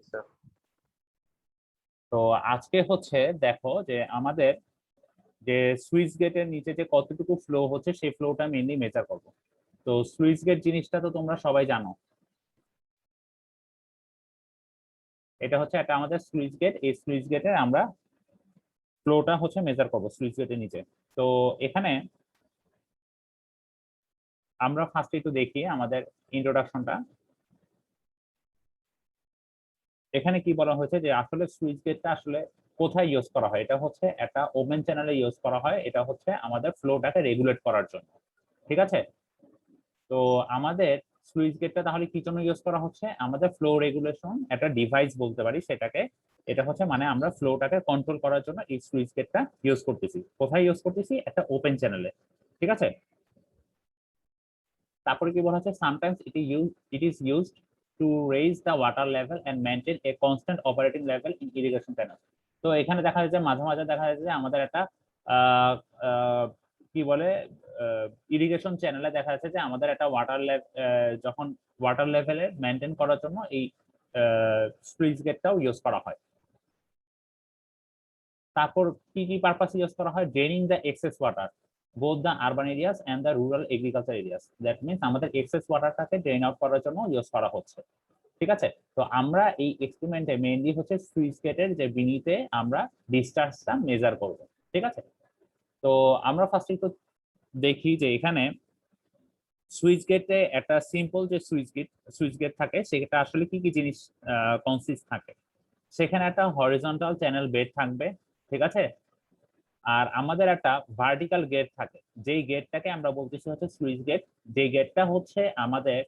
Sir. তো আজকে হচ্ছে দেখো যে আমাদের যে সুইচ গেটের নিচে যে কতটুকু ফ্লো হচ্ছে সেই ফ্লোটা মেইনলি মেজার করবো। তো সুইচ গেট জিনিসটা তো তোমরা সবাই জানো, এটা হচ্ছে একটা আমাদের সুইচ গেট। এই সুইচ গেটের আমরা ফ্লোটা হচ্ছে মেজার করবো সুইচ গেটের নিচে। তো এখানে আমরা ফার্স্ট একটু দেখি আমাদের ইন্ট্রোডাকশনটা। এখানে কি বলা হয়েছে যে আসলে সুইচ গেটটা আসলে কোথায় ইউজ করা হয়, এটা হচ্ছে একটা ওপেন চ্যানেলে ইউজ করা হয়। এটা হচ্ছে আমাদের ফ্লোটাকে রেগুলেট করার জন্য, ঠিক আছে। তো আমাদের সুইচ গেটটা তাহলে কি জন্য ইউজ করা হচ্ছে, আমাদের ফ্লো রেগুলেশন একটা ডিভাইস বলতে পারি সেটাকে। এটা হচ্ছে মানে আমরা ফ্লোটাকে কন্ট্রোল করার জন্য এই সুইচ গেটটা ইউজ করতেছি। কোথায় ইউজ করতেছি, একটা ওপেন চ্যানেলে, ঠিক আছে। তারপরে কি বলা হচ্ছে, sometimes it is used to raise the water level and maintain a constant operating level in irrigation canal. তো এখানে দেখা যাচ্ছে মাঝে মাঝে দেখা যাচ্ছে যে আমাদের একটা আহ, আহ, কি বলে ইরিগেশন চ্যানেলে দেখা যাচ্ছে যে আমাদের একটা ওয়াটার যখন ওয়াটার লেভেলে মেনটেন করার জন্য এই স্লুইস গেটটাও ইউজ করা হয়। তারপর কি কি পারপাস ইউজ করা হয়, draining the excess water both the urban areas and the rural agriculture areas. That means আমাদের এক্সেস ওয়াটারটাকে ড্রেন আউট করার জন্য ইউজ করা হচ্ছে, ঠিক আছে। তো আমরা এই এক্সপেরিমেন্টে মেইনলি হচ্ছে সুইচ গেটের যে বিনিতে আমরা ডিসচার্জটা মেজার করব, ঠিক আছে। তো আমরা ফার্স্ট একটু দেখি যে এখানে সুইচ গেটে একটা সিম্পল যে সুইচ গেট থাকে সেটা আসলে কি কি জিনিস কনসিস্ট থাকে। সেখানে একটা হরিজন্টাল চ্যানেল বেড থাকবে, ঠিক আছে। আর আমাদের একটা ভার্টিক্যাল গেট থাকে, যেই গেটটাকে আমরা বলতেছি হচ্ছে সুইচ গেট। যে গেটটা হচ্ছে আমাদের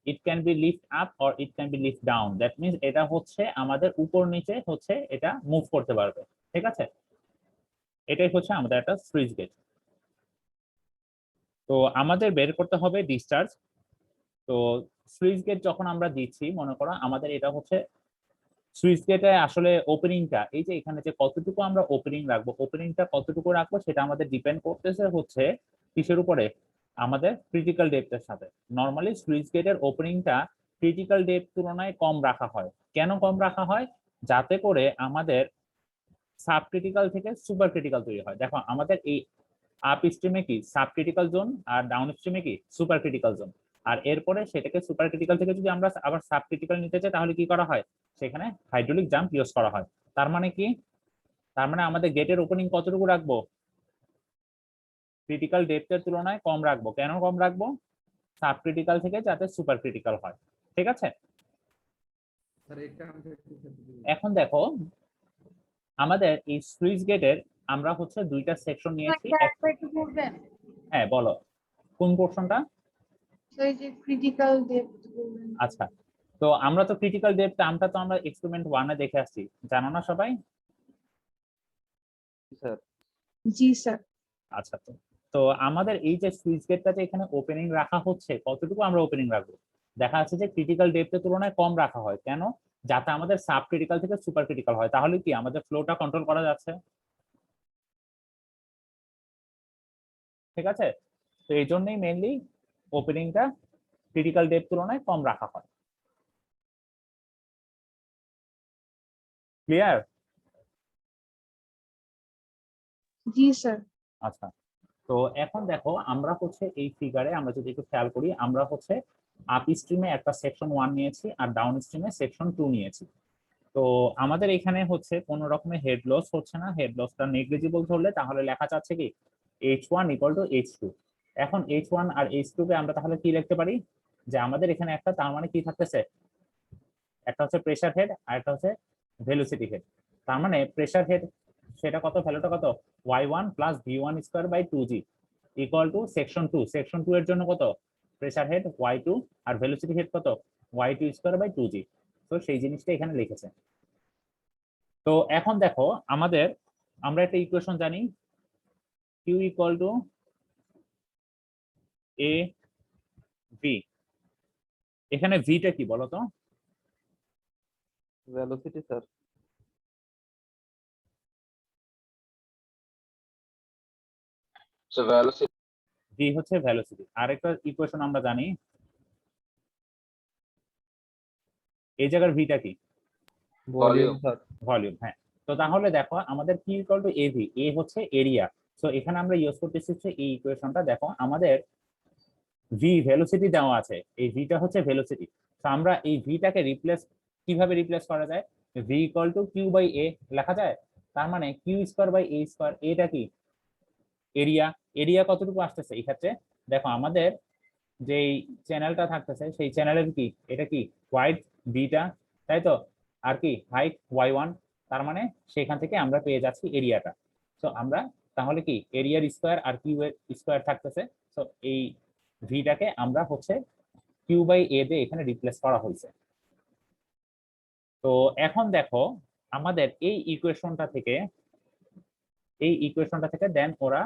it can be lift up or it can be lift down. That means এটা হচ্ছে আমাদের উপর নিচে হচ্ছে এটা মুভ করতে পারবে, ঠিক আছে। এটাই হচ্ছে আমাদের একটা সুইচ গেট। তো আমাদের বের করতে হবে ডিসচার্জ। তো সুইচ গেট যখন আমরা দিচ্ছি, মনে করো আমাদের এটা হচ্ছে সুইচ গেটে আসলে ওপেনিংটা, এই যে এখানে যে কতটুকু আমরা ওপেনিং রাখবো, ওপেনিংটা কতটুকু রাখবো সেটা আমাদের ডিপেন্ড করতেছে হচ্ছে কিসের উপরে, আমাদের ক্রিটিক্যাল ডেপথের সাথে। নর্মালি সুইচ গেটের ওপেনিংটা ক্রিটিক্যাল ডেপথ তুলনায় কম রাখা হয়। কেন কম রাখা হয়, যাতে করে আমাদের সাব ক্রিটিক্যাল থেকে সুপার ক্রিটিক্যাল তৈরি হয়। দেখো আমাদের এই আপ স্ট্রিমে কি সাব ক্রিটিক্যাল জোন, আর ডাউন স্ট্রিমে কি সুপার ক্রিটিক্যাল জোন। আর এরপরে সেটাকে সুপার ক্রিটিক্যাল থেকে যদি আমরা আবার সাব ক্রিটিক্যাল নিতে চাই তাহলে কি করা হয়, সেখানে হাইড্রোলিক জাম্প ইউজ করা হয়। তার মানে কি, তার মানে আমাদের গেটের ওপেনিং কতটুকু রাখবো, ক্রিটিক্যাল ডেপথের তুলনায় কম রাখবো। কেন কম রাখবো, সাব ক্রিটিক্যাল থেকে যাতে সুপার ক্রিটিক্যাল হয়, ঠিক আছে। এখন দেখো আমাদের এই সুইচ গেটের আমরা হচ্ছে দুইটা সেকশন নিয়েছি। হ্যাঁ বলো, কোন পোর্শনটা। ক্রিটিক্যাল ডেপথ বলবেন। আচ্ছা, তো আমরা তো ক্রিটিক্যাল ডেপথ আমরা তো আমরা এক্সপেরিমেন্ট 1 এ দেখে আসছি, জানো না সবাই। স্যার। জি স্যার। আচ্ছা, তো তো আমাদের এই যে সুইচ গেটটা যে এখানে ওপেনিং রাখা হচ্ছে, কতটুকু আমরা ওপেনিং রাখবো, দেখা যাচ্ছে যে ক্রিটিক্যাল ডেপথের তুলনায় কম রাখা হয়। কেন, যাতে আমাদের সাব ক্রিটিক্যাল থেকে সুপার ক্রিটিক্যাল হয়। তাহলে কি আমাদের ফ্লোটা কন্ট্রোল করা যাচ্ছে, ঠিক আছে। তো এই জন্যই মেইনলি ওপেনিংটা ক্রিটিক্যাল ডেপথ তুলনায় কম রাখা হয়। ক্লিয়ার। জি স্যার। আচ্ছা, তো এখন দেখো আমরা হচ্ছে এই ফিগারে আমরা যদি একটু খেয়াল করি, আমরা হচ্ছে আপ স্ট্রিমে একটা সেকশন 1 নিয়েছি আর ডাউন স্ট্রিমে সেকশন 2 নিয়েছি। তো আমাদের এখানে হচ্ছে কোনো রকমের হেড লস হচ্ছে না। হেড লসটা নেগলিজিবল ধরলে তাহলে লেখা যাচ্ছে কি H1 = H2। এখন H1 আর H2 কে আমরা তাহলে কি লিখতে পারি, যে আমাদের এখানে একটা তার মানে কি থাকতেছে, একটা হচ্ছে প্রেসার হেড আর একটা হচ্ছে ভেলোসিটি হেড। তার মানে প্রেসার হেড সেটা কত, ভ্যালুটা কত, y1 + v1² / 2g = section 2। Section 2 এর জন্য কত, প্রেসার হেড y2 আর ভেলোসিটি হেড কত, y2² / 2g। তো সেই জিনিসটা এখানে লিখেছে। তো এখন দেখো আমাদের আমরা একটা ইকুয়েশন জানি, q = a v। এখানে ভিটা কি বলতো, velocity sir. Sir velocity. V হচ্ছে ভেলোসিটি। আরেকটা ইকুয়েশন আমরা জানি, এই জায়গার ভিটা কি, ভলিউম ভলিউম। ভলিউম, হ্যাঁ। তো তাহলে দেখো আমাদের কি ইকুয়াল টু এভি, এ হচ্ছে এরিয়া। সো এখানে আমরা ইউজ করতেছি হচ্ছে এই ইকুয়েশনটা। দেখো আমাদের ভি ভেলোসিটি দেওয়া আছে, এই ভিটা হচ্ছে ভেলোসিটি। তো আমরা এই ভিটাকে রিপ্লেস কিভাবে রিপ্লেস করা যায়, V equal to Q by A লেখা যায়। তার মানে Q square by A square, এটা কি এরিয়া। এরিয়া কতটুকু আসতেছে এই ক্ষেত্রে, দেখো আমাদের যেই চ্যানেলটা থাকতেছে সেই চ্যানেলের কি এটা কি হোয়াইট বিটা, তাই তো, আর কি হাইট y1, তার মানে সেখান থেকে আমরা পেয়ে যাচ্ছি এরিয়াটা। তো আমরা তাহলে কি এরিয়ার স্কোয়ার আর কিউ এর স্কোয়ার থাকতেছে। তো এই ভিটাকে আমরা হচ্ছে কিউ বাই এ দিয়ে এখানে রিপ্লেস করা হয়েছে। তো এখন দেখো আমাদের এই ইকুয়েশনটা থেকে দেন ওরা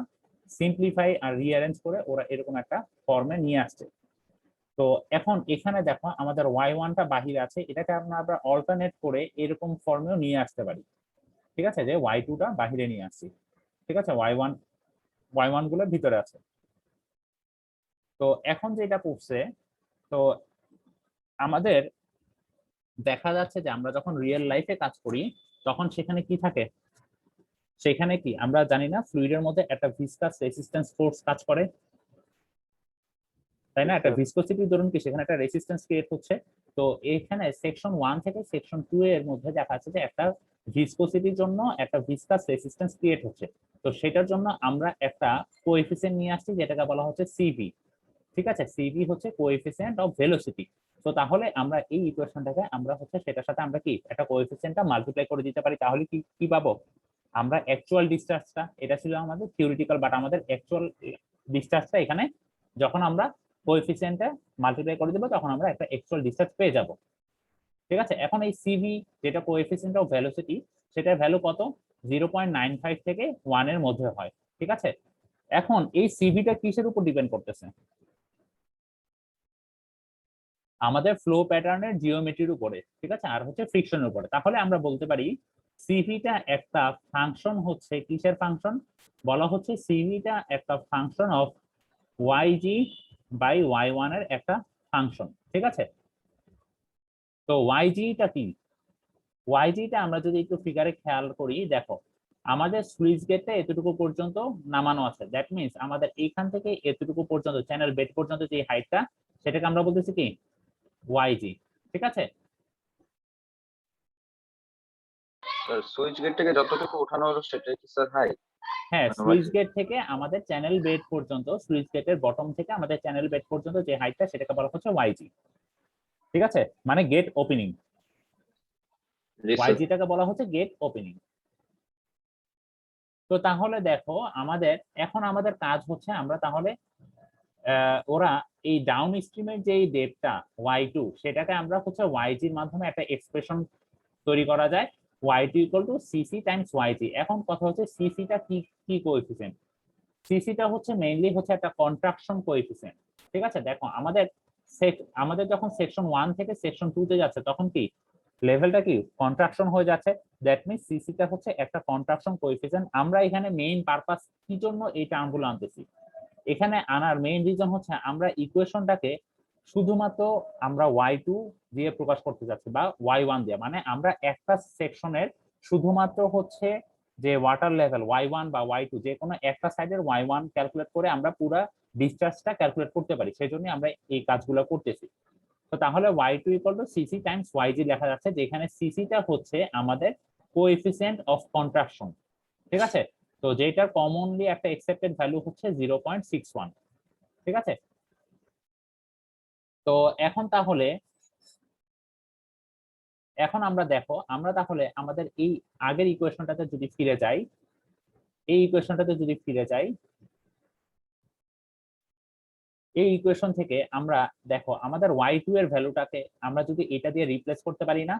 সিম্পলিফাই আর রিঅ্যারেঞ্জ করে ওরা এরকম একটা ফর্মে নিয়ে আসছে। তো এখন এখানে দেখো আমাদের y1টা বাহিরে আছে, এটাকে আমরা অল্টারনেট করে এরকম ফর্মেও নিয়ে আসতে পারি। ঠিক আছে, যে y2টা বাহিরে নিয়ে আসছি, ঠিক আছে, y1 গুলো ভিতরে আছে। তো এখন যেটা করছে, তো আমাদের দেখা যাচ্ছে যে আমরা যখন রিয়েল লাইফে কাজ করি তখন সেখানে কি থাকে, সেখানে কি আমরা জানি না ফ্লুইডের মধ্যে একটা ভিসকাস রেসিস্ট্যান্স ফোর্স কাজ করে, তাই না? একটা ভিসকোসিটি ধরুন কি সেখানে একটা রেসিস্ট্যান্স ক্রিয়েট হচ্ছে। তো এখানে সেকশন 1 থেকে সেকশন 2 এর মধ্যে দেখা যাচ্ছে যে একটা ভিসকোসিটির জন্য একটা ভিসকাস রেসিস্ট্যান্স ক্রিয়েট হচ্ছে। তো সেটার জন্য আমরা একটা কোএফিসিয়েন্ট নিয়ে আসছি যেটাকে বলা হচ্ছে সিভি। ঠিক আছে, সিভি হচ্ছে কোএফিসিয়েন্ট অফ ভেলোসিটি। তো তাহলে আমরা এই ইকুয়েশনটাকে আমরা হচ্ছে সেটার সাথে আমরা কি একটা কোএফিসিয়েন্টটা মাল্টিপ্লাই করে দিতে পারি, তাহলে কি কি পাবো আমরা অ্যাকচুয়াল ডিসচার্জটা। এটা ছিল আমাদের থিওরিটিক্যাল, বাট আমাদের অ্যাকচুয়াল ডিসচার্জটা এখানে যখন আমরা কোএফিসিয়েন্টটা মাল্টিপ্লাই করে দেবো তখন আমরা একটা অ্যাকচুয়াল ডিসচার্জ পেয়ে যাব। ঠিক আছে, এখন এই সিভি যেটা কোএফিসিয়েন্ট অফ ভেলোসিটি, সেটার ভ্যালু কত, 0.95 থেকে 1 এর মধ্যে হয়। ঠিক আছে, এখন এই সিভিটা কিসের উপর ডিপেন্ড করতেছে, আমাদের ফ্লো প্যাটার্নের জিওমেট্রির উপরে, ঠিক আছে, আর হচ্ছে ফ্রিকশনের উপরে। তাহলে আমরা বলতে পারি সিভিটা একটা ফাংশন হচ্ছে কিসের ফাংশন, বলা হচ্ছে সিভিটা একটা ফাংশন অফ ওয়াইজি বাই y1 এর একটা ফাংশন। ঠিক আছে, তো ওয়াইজিটা কি, ওয়াইজিটা আমরা যদি একটু ফিগারে খেয়াল করি, দেখো আমাদের সুইচ গেটে এতটুকু পর্যন্ত নামানো আছে, দ্যাট মিনস আমাদের এইখান থেকে এতটুকু পর্যন্ত চ্যানেল বেড পর্যন্ত যে হাইটটা সেটাকে আমরা বলতেছি কি ওয়াইজি। ঠিক আছে, সুইচ গেট থেকে যতটুকু উঠানো হলো সেটাই কি স্যার হাই? হ্যাঁ, মানে সুইচ গেট থেকে আমাদের চ্যানেল বেড পর্যন্ত, সুইচ গেটের বটম থেকে আমাদের চ্যানেল বেড পর্যন্ত যে হাইটটা সেটাকে বলা হচ্ছে ওয়াইজি। ঠিক আছে, মানে গেট ওপেনিং, জি স্যার। ওয়াইজিটাকে বলা হচ্ছে গেট ওপেনিং। তো তাহলে দেখো আমাদের এখন আমাদের কাজ হচ্ছে আমরা তাহলে ওরা এই ডাউন স্ট্রিমের যে ডেপটা y2 সেটাকে আমরা হচ্ছে yg এর মাধ্যমে একটা এক্সপ্রেশন তৈরি করা যায়, y2 equal to CC Times yg। এখন কথা হচ্ছে সিসিটা কি কি কোএফিসিয়েন্ট, সিসিটা হচ্ছে মেইনলি হচ্ছে একটা কন্ট্রাকশন কোএফিসিয়েন্ট। ঠিক আছে, দেখো আমাদের যখন সেকশন 1 থেকে সেকশন 2 তে যাচ্ছে তখন কি লেভেলটা কি কন্ট্রাকশন হয়ে যাচ্ছে, দ্যাট মিনস সিসিটা হচ্ছে একটা কন্ট্রাকশন কোএফিসিয়েন্ট। আমরা এখানে মেইন পারপাস কি জন্য এই টার্মগুলো আনতেছি, এখানে আনার মেইন রিজন হচ্ছে আমরা ইকুয়েশনটাকে শুধুমাত্র আমরা y2 দিয়ে প্রকাশ করতে যাচ্ছি বা y1 দিয়ে, মানে আমরা একটা সেকশনের শুধুমাত্র হচ্ছে যে ওয়াটার লেভেল y1 বা y2 যে কোনো একটা সাইডের y1 ক্যালকুলেট করে আমরা পুরো ডিসচার্জটা ক্যালকুলেট করতে পারি, সেই জন্য আমরা এই কাজগুলো করতেছি। তো তাহলে y2 equal to CC Times yg লেখা যাচ্ছে, যেখানে সিসিটা হচ্ছে আমাদের কোএফিসিয়েন্ট অফ কন্ট্রাকশন। ঠিক আছে, তো যেটার কমনলি একটা একসেপ্টেড ভ্যালু হচ্ছে 0.61। ঠিক আছে, তো এখন তাহলে এখন আমরা দেখো আমরা তাহলে আমাদের এই আগের ইকুয়েশনটাতে যদি ফিরে যাই, এই ইকুয়েশনটাতে যদি ফিরে যাই, এই ইকুয়েশন থেকে আমরা দেখো আমাদের y2 এর ভ্যালুটাকে আমরা যদি এটা দিয়ে রিপ্লেস করতে পারি না,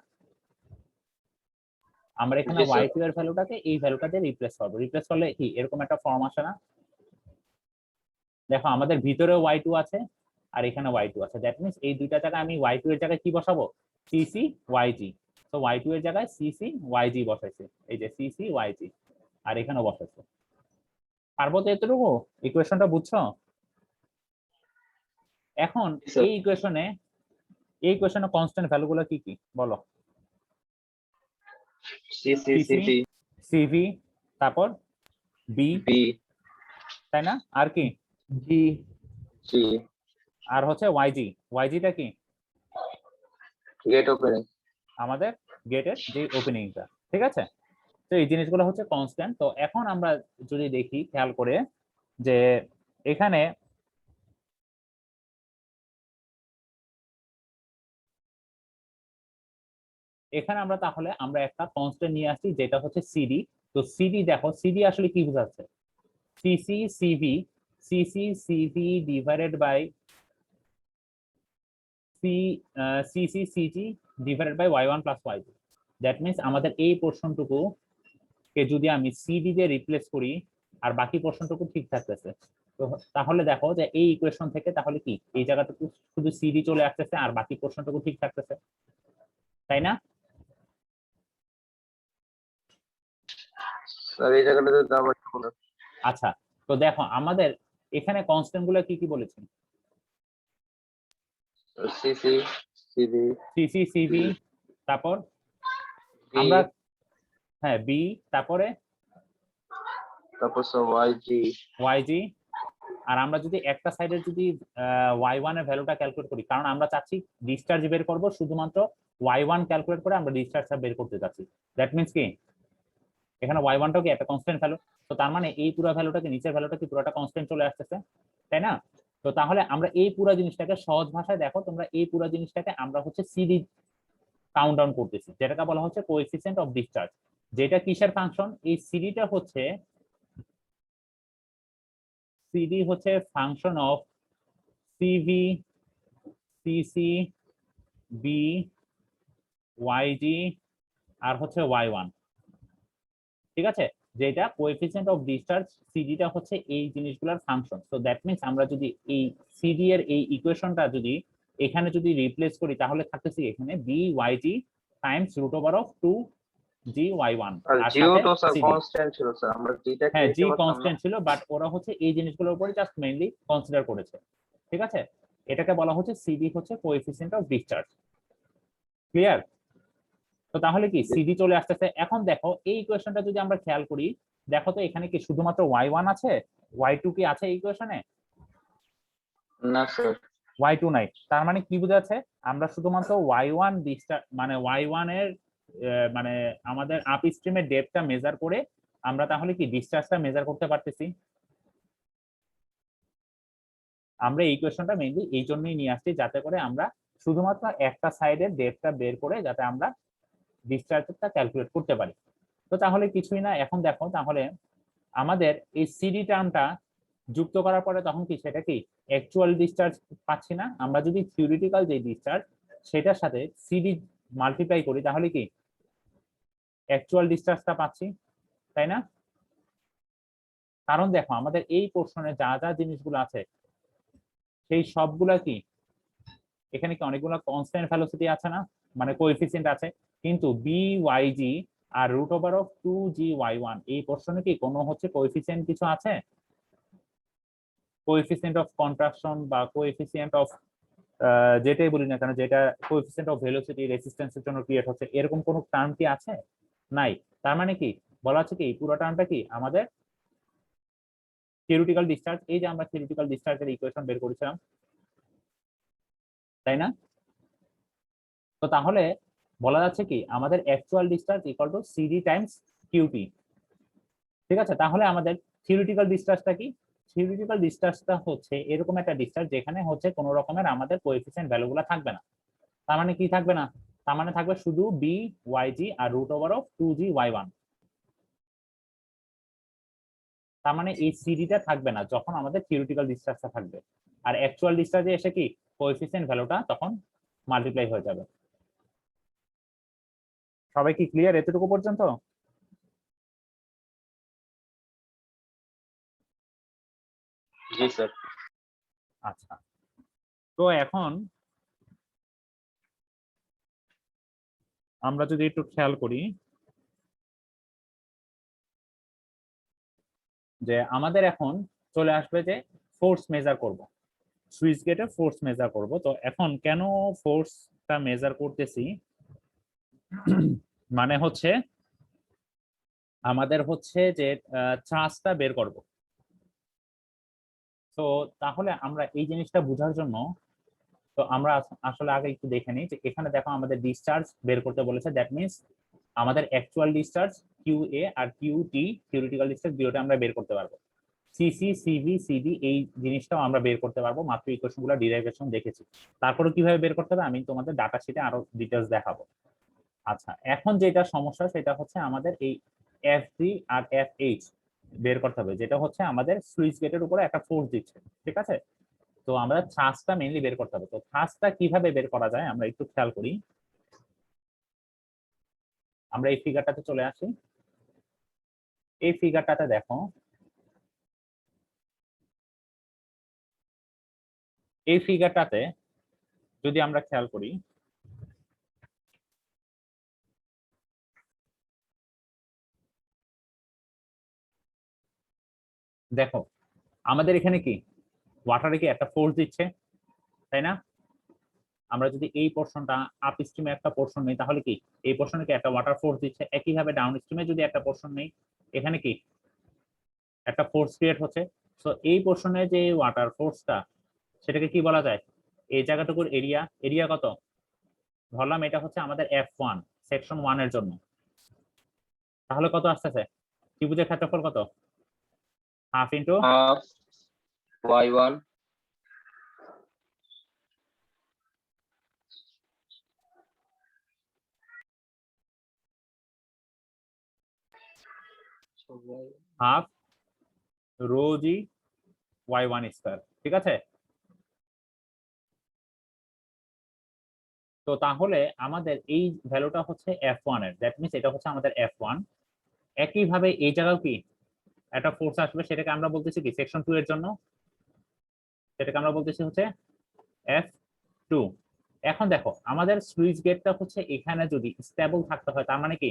আমরা এখানে জি স্যার। y2 এর ভ্যালুটাকে এই ভ্যালুটা দিয়ে রিপ্লেস করবো, রিপ্লেস করলে কি এরকম একটা ফর্ম আসে না, দেখো আমাদের ভিতরেও y2 আছে আর এখানে y2 আছে, দ্যাট মিনস এই দুইটা জায়গায় আমি y2 এর জায়গায় কি বসাবো, সিসি ওয়াইজি। তো y2 এর জায়গায় সিসি ওয়াইজি বসাইছে, এই যে সিসি ওয়াইজি, আর এখানেও বসাইছে। পারবো তো এতটুকু, ইকুয়েশনটা বুঝছো? এখন এই ইকুয়েশনে কনস্ট্যান্ট ভ্যালুগুলো কি কি বলো, সিসি সিসি সিভি সিভি তারপর বি, বি তাই না? আর কি? জি জি আর হচ্ছে ওয়াইজি। ওয়াইজিটা কি? Gate opening. আমাদের গেটের যে ওপেনিংটা, ঠিক আছে? তো এই জিনিসগুলো হচ্ছে কনস্ট্যান্ট। তো এখন আমরা যদি দেখি খেয়াল করে যে এখানে এখানে আমরা তাহলে আমরা একটা কনস্ট্যান্ট নিয়ে আসছি যেটা হচ্ছে সিডি। তো সিডি দেখো, সিডি আসলে কি বোঝাচ্ছে? CC CV, CC CV divided by C CC CG divided by Y one plus Y two. That means আমাদের এই পোর্শনটুকু কে যদি আমি সিডি দিয়ে রিপ্লেস করি আর বাকি পোর্শনটুকু ঠিক থাকতেছে, তো তাহলে দেখো যে এই ইকুয়েশন থেকে তাহলে কি এই জায়গাটুকু শুধু সিডি চলে আসতেছে আর বাকি পোর্শনটুকু ঠিক থাকতেছে, তাই না? স্যার এই জায়গাটাতে আবার একটু বলুন। আচ্ছা, তো দেখো আমাদের এখানে কনস্ট্যান্ট গুলো কি কি বলেছি? সিসি সিভি সিসি সিভি, তারপর বি আমরা হ্যাঁ বি, তারপরে তারপর স্যার ওয়াইজি ওয়াইজি। আর আমরা যদি একটা সাইডে যদি ওয়াই ওয়ান এর ভ্যালুটা ক্যালকুলেট করি, কারণ আমরা চাচ্ছি ডিসচার্জ বের করব, শুধুমাত্র ওয়াই ওয়ান ক্যালকুলেট করে আমরা ডিসচার্জটা বের করতে চাচ্ছি। দ্যাট মিনস কি এখানে ওয়াই ওয়ানটাও কি একটা কনস্ট্যান্ট ভ্যালু, তো তার মানে এই পুরো ভ্যালুটাকে নিচের ভ্যালুটা কি পুরোটা কনস্ট্যান্ট চলে আসতেছে, তাই না? তো তাহলে আমরা এই পুরো জিনিসটাকে সহজ ভাষায় দেখো তোমরা, এই পুরো জিনিসটাকে আমরা হচ্ছে সিডি কাউন্ট ডাউন করতেছি, যেটাকে বলা হচ্ছে কোএফিসিয়েন্ট অফ ডিসচার্জ। যেটা কিসের ফাংশন? এই সিডিটা হচ্ছে সিডি হচ্ছে function of CV CC B Y G আর হচ্ছে ওয়াই ওয়ান, ঠিক আছে? যেটা কোএফিসিয়েন্ট অফ ডিসচার্জ সিডিটা হচ্ছে এই জিনিসগুলোর ফাংশন। সো দ্যাট মিনস আমরা যদি এই সিডি এর এই ইকুয়েশনটা যদি এখানে যদি রিপ্লেস করি তাহলে থাকতেছি এখানে B Y G times root over of 2 G Y one. আর আর জিও সাথে তো স্যার সিডি, কনস্ট্যান্ট ছিল স্যার, আমরা জিটা হ্যাঁ জি নিতে পারতাম না। কনস্ট্যান্ট ছিল, বাট ওরা হচ্ছে এই জিনিসগুলোর উপরে জাস্ট মেইনলি কনসিডার করেছে, ঠিক আছে? এটাকে বলা হচ্ছে সিডি হচ্ছে কোএফিসিয়েন্ট অফ ডিসচার্জ। ক্লিয়ার? তো তাহলে কি সিডি চলে আসতেছে। এখন দেখো এই ইকুয়েশনটা যদি আমরা খেয়াল করি, দেখো তো এখানে কি শুধুমাত্র ওয়াই ওয়ান আছে, ওয়াই টু কি আছে এই ইকুয়েশনে? না স্যার ওয়াই টু নাই। তার মানে কি বোঝাচ্ছে? আমরা শুধুমাত্র ওয়াই ওয়ান ডিসচার্জ মানে ওয়াই ওয়ান এর মানে আমাদের আপ স্ট্রিমের ডেপথটা মেজার করে আমরা তাহলে কি ডিসচার্জটা মেজার করতে পারতেছি। আমরা এই ইকুয়েশনটা মেইনলি এই জন্যই নিয়ে আসছি যাতে করে আমরা শুধুমাত্র একটা সাইডের ডেপথটা বের করে যাতে আমরা ডিসচার্জটা ক্যালকুলেট করতে পারি। তো তাহলে কিছুই না, এখন দেখো তাহলে আমাদের এই সিডি টার্মটা যুক্ত করার পরে তখন কি সেটা কি অ্যাকচুয়াল ডিসচার্জ পাচ্ছি না, আমরা যদি থিওরিটিক্যাল যে ডিসচার্জ সেটার সাথে সিডি মাল্টিপ্লাই করি তাহলে কি অ্যাকচুয়াল ডিসচার্জটা পাচ্ছি, তাই না? কারণ দেখো আমাদের এই পোর্শনে যা যা জিনিসগুলো আছে সেই সবগুলা কি এখানে কি অনেকগুলো কনস্ট্যান্ট ভ্যালোসিটি আছে না, মানে কোএফিসিয়েন্ট আছে, কিন্তু বি ওয়াইজি আর root over of 2 G Y one এই পোর্শনে কি কোনো হচ্ছে কোএফিসিয়েন্ট কিছু আছে? কোএফিসিয়েন্ট অফ কন্ট্রাকশন বা কোএফিসিয়েন্ট অফ যেটাই বলি না কেন, যেটা কোএফিসিয়েন্ট অফ ভেলোসিটি রেসিস্টেন্সের জন্য ক্রিয়েট হচ্ছে, এরকম কোনো টার্ম কি আছে? নাই। তার মানে কি বলা হচ্ছে কি এই পুরো টার্মটা কি আমাদের থিওরিটিক্যাল ডিসচার্জ। এই যে আমরা থিওরিটিক্যাল ডিসচার্জের ইকুয়েশন বের করেছিলাম, তাই না? তো তাহলে বলা যাচ্ছে কি আমাদের actual discharge equal to CD Times cutie, ঠিক আছে? তাহলে আমাদের থিওরিটিক্যাল ডিসচার্জটা কি? থিওরিটিক্যাল ডিসচার্জটা হচ্ছে এরকম একটা ডিসচার্জ যেখানে হচ্ছে কোনো রকমের আমাদের কোএফিসিয়েন্ট ভ্যালুগুলো থাকবে না। তার মানে কি থাকবে না? তার মানে থাকবে শুধু বি ওয়াইজি আর root over of 2 G Y one. তার মানে এই সিডিটা থাকবে না যখন আমাদের থিওরিটিক্যাল ডিসচার্জটা থাকবে, আর অ্যাকচুয়াল ডিসচার্জে এসে কি কোএফিসিয়েন্ট ভ্যালুটা তখন মাল্টিপ্লাই হয়ে যাবে। সবাই কি ক্লিয়ার এতটুকু পর্যন্ত? জি স্যার। আচ্ছা, তো এখন আমরা যদি একটু খেয়াল করি যে আমাদের এখন চলে আসবে যে ফোর্স মেজার করব, সুইচ গেটে ফোর্স মেজার করব। তো এখন কেন ফোর্সটা মেজার করতেছি, মানে হচ্ছে আমাদের হচ্ছে যে চার্জটা বের করব। তো তাহলে আমরা এই জিনিসটা বোঝার জন্য তো আমরা আসলে আগে একটু দেখে নিই যে এখানে দেখো আমাদের ডিসচার্জ বের করতে বলেছে, দ্যাট মিনস আমাদের অ্যাকচুয়াল ডিসচার্জ কিউ এ আর কিউ টি থিওরিটিক্যাল ডিসচার্জ দুটোটা আমরা বের করতে পারবো। সিসি সিভি সিডি এই জিনিসটাও আমরা বের করতে পারবো, মাত্র ইকুয়েশন গুলো ডিরাইভেশন দেখেছি। তারপরে কিভাবে বের করতে হবে আমি তোমাদের ডাটা শিটে আরো ডিটেলস দেখাবো। আচ্ছা, এখন যেটা সমস্যা সেটা হচ্ছে আমাদের এই এফ জি আর এফ এইচ বের করতে হবে, যেটা হচ্ছে আমাদের সুইচ গেটের উপরে একটা ফোর্স দিচ্ছে, ঠিক আছে? তো আমরা থ্রাস্টটা মেইনলি বের করতে হবে। তো থ্রাস্টটা কিভাবে বের করা যায় আমরা একটু খেয়াল করি। আমরা এই ফিগারটাতে চলে আসি। এই ফিগারটাতে দেখো, এই ফিগারটাতে যদি আমরা খেয়াল করি, দেখো আমাদের এখানে কি ওয়াটারে কি একটা ফোর্স দিচ্ছে, তাই না? আমরা যদি এই পোর্শনটা আপ স্ট্রিমে একটা পোর্শন নেই তাহলে কি এই পোর্শনে কি একটা ওয়াটার ফোর্স দিচ্ছে, একইভাবে ডাউন স্ট্রিমে যদি একটা পোর্শন নেই এখানে কি একটা ফোর্স ক্রিয়েট হচ্ছে। তো এই পোর্শনে যে ওয়াটার ফোর্সটা সেটাকে কি বলা যায়, এই জায়গাটুকুর এরিয়া, এরিয়া কত ধরলাম, এটা হচ্ছে আমাদের F1 সেকশন 1 এর জন্য। তাহলে কত আসতেছে, ত্রিভুজের ক্ষেত্রফল কত, half into half y1 half rho G y1 square, ঠিক আছে? তো তাহলে আমাদের এই ভ্যালুটা হচ্ছে F1 এর, দ্যাট মিনস এটা হচ্ছে আমাদের F1। একইভাবে এই জায়গাও কি একটা ফোর্স আসবে, সেটাকে আমরা বলতেছি কি সেকশন 2 এর জন্য, সেটাকে আমরা বলতেছি হচ্ছে F2। এখন দেখো আমাদের সুইচ গেটটা হচ্ছে এখানে যদি স্টেবল থাকতে হয় তার মানে কি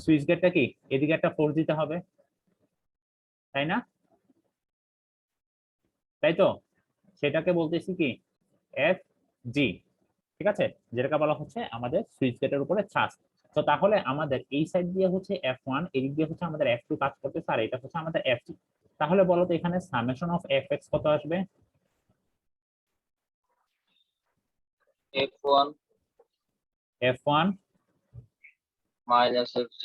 সুইচ গেটটা কি এদিকে একটা ফোর্স দিতে হবে, তাই না? তাই তো, সেটাকে বলতেছি কি এফ জি, ঠিক আছে, যেটাকে বলা হচ্ছে আমাদের সুইচ গেটের উপরে থ্রাস্ট। তো তাহলে আমাদের এই সাইড দিয়ে হচ্ছে F1, এদিক দিয়ে হচ্ছে আমাদের F2 কাজ করতেছে, আর এটা হচ্ছে আমাদের Fg। তাহলে বলো তো এখানে সামেশন অফ Fx কত আসবে? f1 F1 minus fg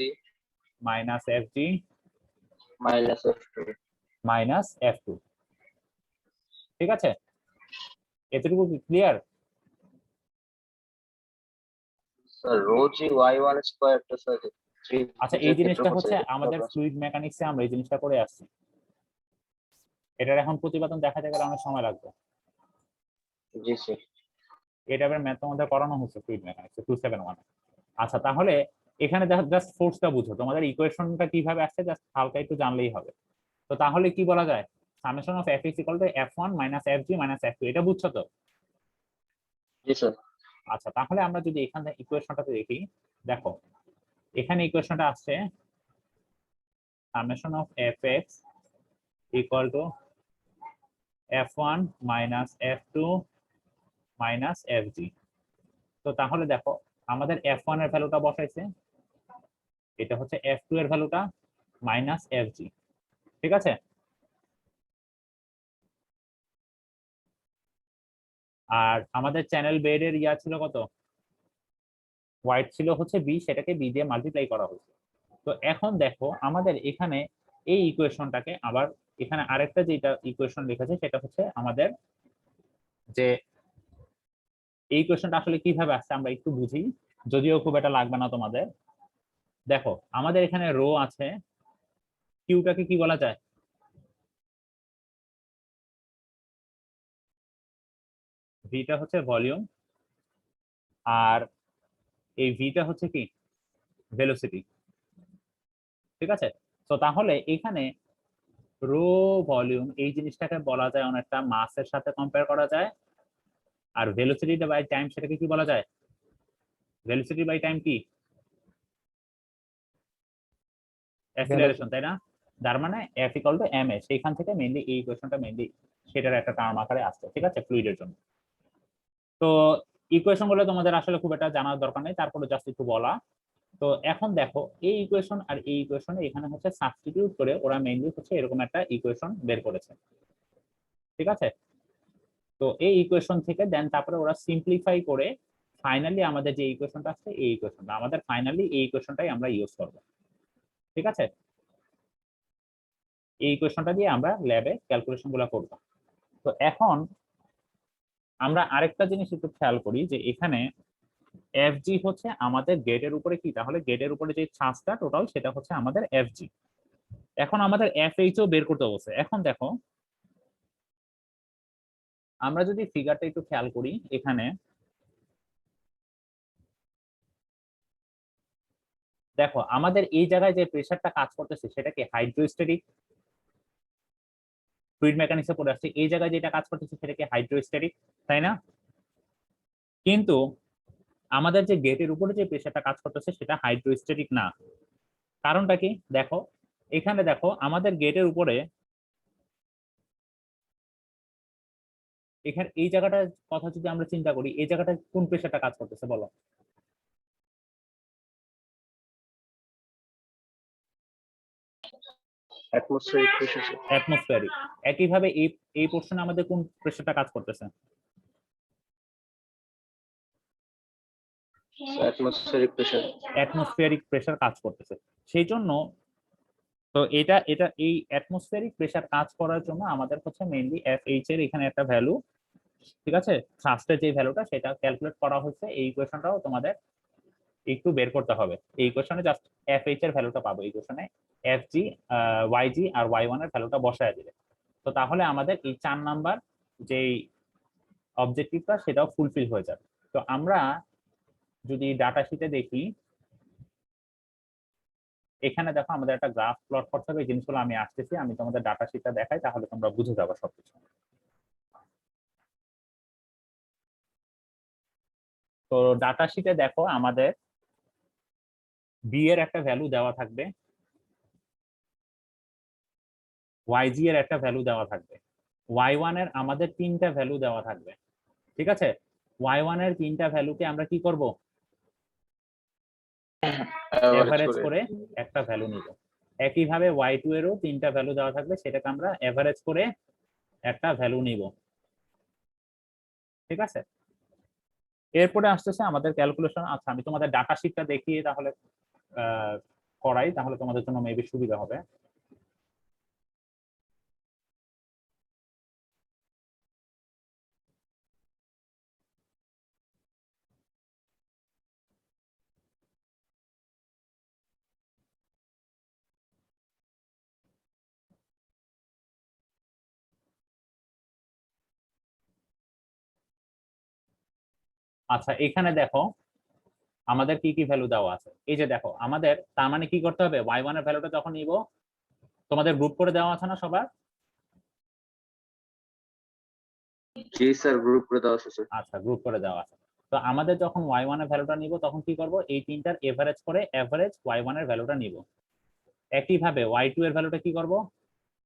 minus Fg minus f2। Minus F2, ঠিক আছে? এতটুকু clear? Sir rho G y1 স্কয়ারটা sir আচ্ছা, এই ত্রিভুজের জিনিসটা ক্ষেত্রফল হচ্ছে স্যার, এটা আমাদের কিভাবে আসে? ফ্লুইড মেকানিক্সে আমরা এই জিনিসটা করে আসছি। এটার এখন প্রতিপাদন দেখাতে গেলে অনেক সময় লাগবে। জি স্যার। এটা এবার ম্যাথ তোমাদের করানো হচ্ছে ফ্লুইড মেকানিক্সে 271। আচ্ছা, তাহলে এখানে জাস্ট ফোর্সটা বুঝো, তোমাদের ইকুয়েশনটা কিভাবে আসছে জাস্ট হালকা একটু জানলেই হবে। তো তাহলে কি বলা যায়, summation of Fx equal to F1 minus Fg minus F2, এটা বুঝছো তো? জি স্যার। আচ্ছা, তাহলে আমরা যদি এখানে ইকুয়েশনটাতে দেখি, দেখো এখানে ইকুয়েশনটা আসছে summation of Fx equal to F1 minus F2 minus Fg। তো তাহলে দেখো আমাদের F1 এর ভ্যালুটা বসাইছে, এটা হচ্ছে F2 এর ভ্যালুটা মাইনাস Fg, ঠিক আছে? আর আমাদের চ্যানেল বেড এর ইয়া ছিল কত, হোয়াইট ছিল হচ্ছে বি, সেটাকে বি দিয়ে মাল্টিপ্লাই করা হয়েছে। তো এখন দেখো আমাদের এখানে এই ইকুয়েশনটাকে আবার এখানে আরেকটা যেটা ইকুয়েশন লিখেছে সেটা হচ্ছে আমাদের যে এই ইকুয়েশনটা আসলে কিভাবে আসছে আমরা একটু বুঝি, যদিও খুব একটা লাগবে না তোমাদের। দেখো আমাদের এখানে রো আছে, কিউটাকে কি বলা যায়, ভিটা হচ্ছে ভলিউম, আর এই ভিটা হচ্ছে কি ভেলোসিটি, ঠিক আছে? তো তাহলে এখানে রো ভলিউম এই জিনিসটাকে বলা যায় অনেকটা মাসের সাথে কম্পেয়ার করা যায়, আর ভেলোসিটি বাই টাইম সেটাকে কি বলা যায়, ভেলোসিটি বাই টাইম কি অ্যাক্সিলারেশন, তাই না? তার মানে F equal to M A, সেইখান থেকে মেইনলি এই ইকুয়েশনটা মেইনলি সেটার একটা টার্ম আকারে আসছে, ঠিক আছে, ফ্লুইডের জন্য। তো ইকুয়েশন গুলো তোমাদের আসলে খুব একটা জানার দরকার নেই, তারপরে জাস্ট একটু বলা তো এখন দেখো এই ইকুয়েশন আর এই ইকুয়েশন এখানে হচ্ছে সাবস্টিটিউট করে ওরা মেইনলি হচ্ছে এরকম একটা ইকুয়েশন বের করেছে, ঠিক আছে। তো এই ইকুয়েশন থেকে দেন তারপরে ওরা সিম্পলিফাই করে ফাইনালি আমাদের যে ইকুয়েশনটা আছে এই ইকুয়েশনটা আমাদের ফাইনালি এই ইকুয়েশনটাই আমরা ইউজ করব, ঠিক আছে। এই ইকুয়েশনটা দিয়ে আমরা ল্যাবে ক্যালকুলেশন গুলো করব। তো এখন আমরা আরেকটা জিনিস একটু খেয়াল করি যে এখানে এফজি হচ্ছে আমাদের গেটের উপরে কি, তাহলে গেটের উপরে যে চার্জটা টোটাল সেটা হচ্ছে আমাদের এফজি। এখন আমাদের এফএইচও বের করতে বলছে। এখন দেখো আমরা যদি ফিগারটা একটু খেয়াল করি, এখানে দেখো আমাদের এই জায়গায় যে প্রেসারটা কাজ করতেছে সেটা কি হাইড্রোস্ট্যাটিক ফ্লুইড মেকানিক্সে পড়ে আসছে, এই জায়গায় যেটা কাজ করতেছে সেটা কি হাইড্রোস্ট্যাটিক, তাই না? কিন্তু আমাদের যে গেটের উপরে যে প্রেসারটা কাজ করতেছে সেটা হাইড্রোস্ট্যাটিক না। কারণটা কি দেখো, এখানে দেখো আমাদের গেটের উপরে এখানে এই জায়গাটার কথা যদি আমরা চিন্তা করি, এই জায়গাটা কোন প্রেসারটা কাজ করতেছে বলো? Atmospheric pressure. অ্যাটমসফিয়ারিক। একইভাবে এই এই পোর্শনে আমাদের কোন প্রেসারটা কাজ করতেছে? Atmospheric pressure. অ্যাটমসফিয়ারিক প্রেসার কাজ করতেছে। সেই জন্য তো এটা এটা এই অ্যাটমসফিয়ারিক প্রেসার কাজ করার জন্য আমাদের হচ্ছে মেইনলি এফএইচ এর এখানে একটা ভ্যালু, ঠিক আছে, থ্রাস্টের যে ভ্যালুটা সেটা ক্যালকুলেট করা হচ্ছে। এই ইকুয়েশনটাও তোমাদের একটু বের করতে হবে। এই ইকুয়েশনে জাস্ট এফএইচ এর ভ্যালুটা পাবো, এই ইকুয়েশনে এফজি, ওয়াইজি আর ওয়াই ওয়ান এর ভ্যালুটা বসায় দিলে তো তাহলে আমাদের এই 4 নাম্বার যেই অবজেক্টিভটা সেটাও ফুলফিল হয়ে যাবে। তো আমরা যদি ডাটা শিটে দেখি, এখানে দেখো আমাদের একটা গ্রাফ প্লট করতে হবে। এই জিনিসগুলো আমি আসতেছি, আমি তোমাদের ডাটা শিটটা দেখাই তাহলে তোমরা বুঝে যাবে সবকিছু। তো ডাটা শিটে দেখো আমাদের বি এর একটা ভ্যালু দেওয়া থাকবে, ওয়াইজি এর একটা ভ্যালু দেওয়া থাকবে, ওয়াই ওয়ান এর আমাদের 3টা ভ্যালু দেওয়া থাকবে, ঠিক আছে। ওয়াই ওয়ান এর 3টা ভ্যালুকে আমরা কি করব, এভারেজ করে একটা ভ্যালু নিব। একইভাবে ওয়াই টু এরও 3টা ভ্যালু দেওয়া থাকবে, সেটাকে আমরা এভারেজ করে একটা ভ্যালু নিব, ঠিক আছে। এরপরে আসতেছে আমাদের ক্যালকুলেশন। আচ্ছা আমি তোমাদের ডাটা শিটটা দেখিয়ে তাহলে করাই, তাহলে তোমাদের জন্য মেবি সুবিধা হবে। আচ্ছা এখানে দেখো আমাদের কি কি ভ্যালু দেওয়া আছে। এই যে দেখো আমাদের তার মানে কি করতে হবে, ওয়াই ওয়ান এর ভ্যালুটা যখন নিব, তোমাদের গ্রুপ করে দেওয়া আছে না সবার? জি স্যার, গ্রুপ করে দেওয়া আছে স্যার। আচ্ছা গ্রুপ করে দেওয়া আছে। তো আমাদের যখন ওয়াই ওয়ান এর ভ্যালুটা নিব তখন কি করব, এই তিনটার এভারেজ করে এভারেজ ওয়াই ওয়ান এর ভ্যালুটা নিব। একইভাবে ওয়াই টু এর ভ্যালুটা কি করব,